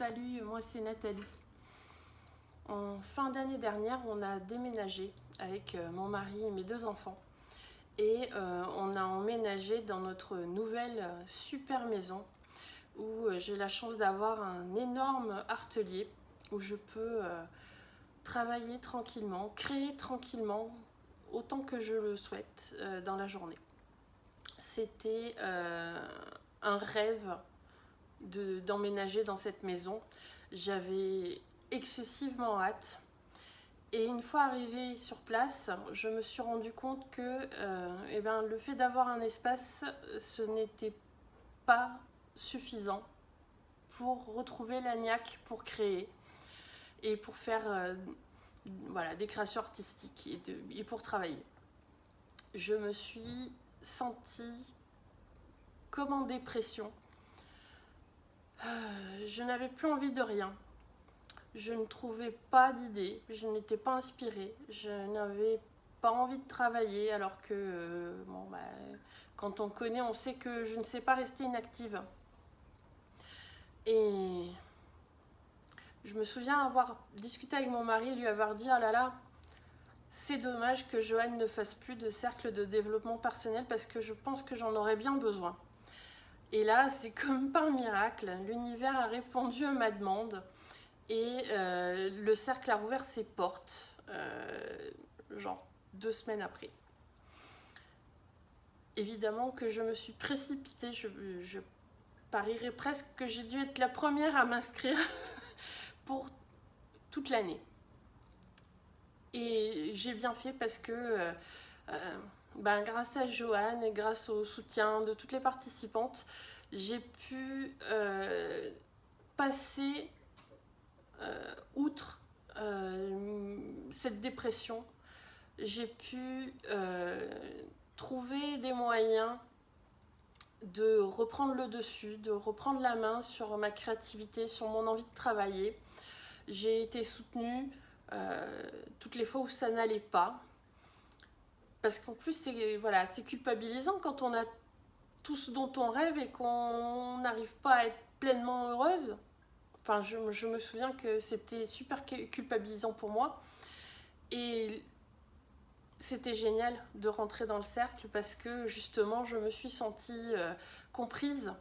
Salut, moi c'est Nathalie. En fin d'année dernière, on a déménagé avec mon mari et mes 2 enfants. Et on a emménagé dans notre nouvelle super maison où j'ai la chance d'avoir un énorme atelier où je peux travailler tranquillement, créer tranquillement autant que je le souhaite dans la journée. C'était un rêve d'emménager dans cette maison. J'avais excessivement hâte. Et une fois arrivée sur place, je me suis rendu compte que le fait d'avoir un espace, ce n'était pas suffisant pour retrouver la niaque pour créer et pour faire des créations artistiques et pour travailler. Je me suis sentie comme en dépression. Je n'avais plus envie de rien. Je ne trouvais pas d'idées, je n'étais pas inspirée, je n'avais pas envie de travailler alors que quand on connaît, on sait que je ne sais pas rester inactive. Et je me souviens avoir discuté avec mon mari et lui avoir dit « Oh là là, c'est dommage que Joanne ne fasse plus de cercle de développement personnel parce que je pense que j'en aurais bien besoin. » Et là, c'est comme par miracle, l'univers a répondu à ma demande. Et le cercle a rouvert ses portes, 2 semaines après. Évidemment que je me suis précipitée, je parierais presque que j'ai dû être la première à m'inscrire pour toute l'année. Et j'ai bien fait parce que grâce à Joanne et grâce au soutien de toutes les participantes, j'ai pu passer outre cette dépression. J'ai pu trouver des moyens de reprendre le dessus, de reprendre la main sur ma créativité, sur mon envie de travailler. J'ai été soutenue toutes les fois où ça n'allait pas. Parce qu'en plus, c'est culpabilisant quand on a tout ce dont on rêve et qu'on n'arrive pas à être pleinement heureuse. Enfin, je me souviens que c'était super culpabilisant pour moi. Et c'était génial de rentrer dans le cercle parce que justement, je me suis sentie comprise.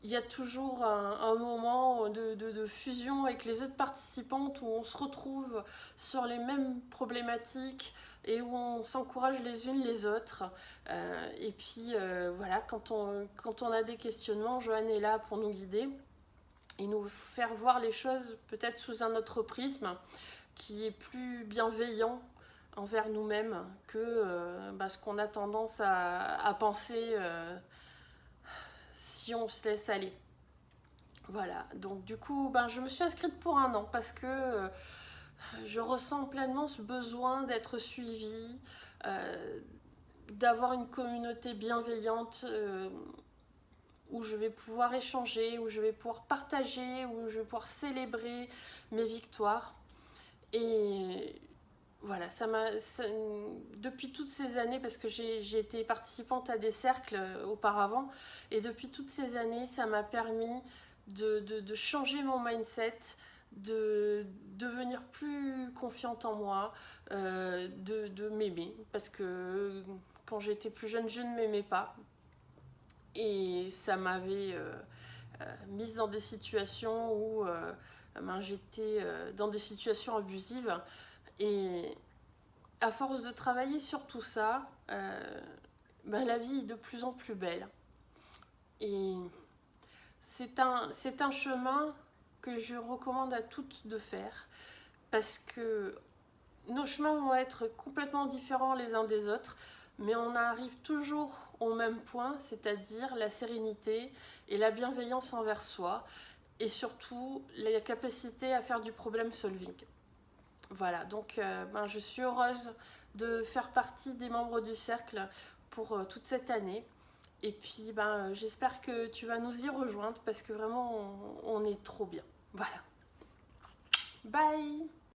Il y a toujours un moment de fusion avec les autres participantes où on se retrouve sur les mêmes problématiques et où on s'encourage les unes les autres. Et puis quand on a des questionnements, Joanne est là pour nous guider et nous faire voir les choses peut-être sous un autre prisme qui est plus bienveillant envers nous-mêmes que ce qu'on a tendance à penser si on se laisse aller. Voilà, donc du coup, je me suis inscrite pour 1 an parce que je ressens pleinement ce besoin d'être suivie, d'avoir une communauté bienveillante où je vais pouvoir échanger, où je vais pouvoir partager, où je vais pouvoir célébrer mes victoires. Et voilà, depuis toutes ces années, parce que j'ai été participante à des cercles auparavant, et depuis toutes ces années, ça m'a permis de changer mon mindset, de devenir plus confiante en moi, de m'aimer, parce que quand j'étais plus jeune, je ne m'aimais pas. Et ça m'avait mise dans des situations où j'étais dans des situations abusives. Et à force de travailler sur tout ça, la vie est de plus en plus belle. Et c'est un chemin que je recommande à toutes de faire parce que nos chemins vont être complètement différents les uns des autres, mais on arrive toujours au même point, c'est-à-dire la sérénité et la bienveillance envers soi et surtout la capacité à faire du problem solving. Voilà, donc je suis heureuse de faire partie des membres du cercle pour toute cette année. Et puis j'espère que tu vas nous y rejoindre parce que vraiment on est trop bien. Voilà. Bye!